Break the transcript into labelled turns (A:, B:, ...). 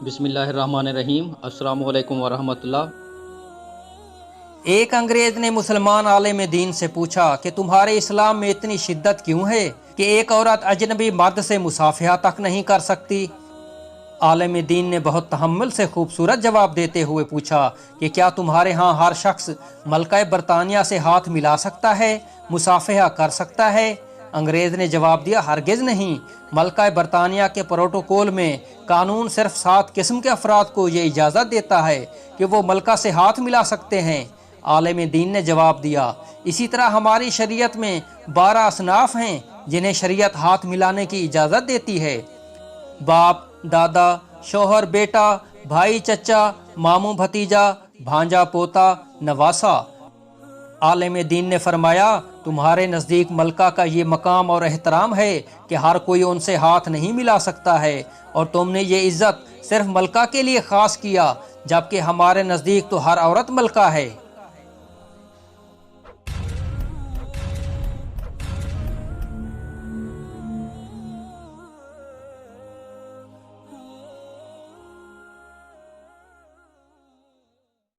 A: بسم اللہ الرحمن الرحیم۔ السلام علیکم ورحمۃ اللہ۔
B: ایک انگریز نے مسلمان عالم دین سے پوچھا کہ تمہارے اسلام میں اتنی شدت کیوں ہے کہ ایک عورت اجنبی مرد سے مصافحہ تک نہیں کر سکتی؟ عالم دین نے بہت تحمل سے خوبصورت جواب دیتے ہوئے پوچھا کہ کیا تمہارے ہاں ہر شخص ملکہ برطانیہ سے ہاتھ ملا سکتا ہے، مصافحہ کر سکتا ہے؟ انگریز نے جواب دیا، ہرگز نہیں۔ ملکہ برطانیہ کے پروٹوکول میں قانون صرف 7 قسم کے افراد کو یہ اجازت دیتا ہے کہ وہ ملکہ سے ہاتھ ملا سکتے ہیں۔ عالم دین نے جواب دیا، اسی طرح ہماری شریعت میں 12 اصناف ہیں جنہیں شریعت ہاتھ ملانے کی اجازت دیتی ہے: باپ، دادا، شوہر بیٹا، بھائی چچا، ماموں بھتیجا، بھانجا پوتا، نواسا۔ عالم دین نے فرمایا، تمہارے نزدیک ملکہ کا یہ مقام اور احترام ہے کہ ہر کوئی ان سے ہاتھ نہیں ملا سکتا ہے، اور تم نے یہ عزت صرف ملکہ کے لیے خاص کیا، جبکہ ہمارے نزدیک تو ہر عورت ملکہ ہے۔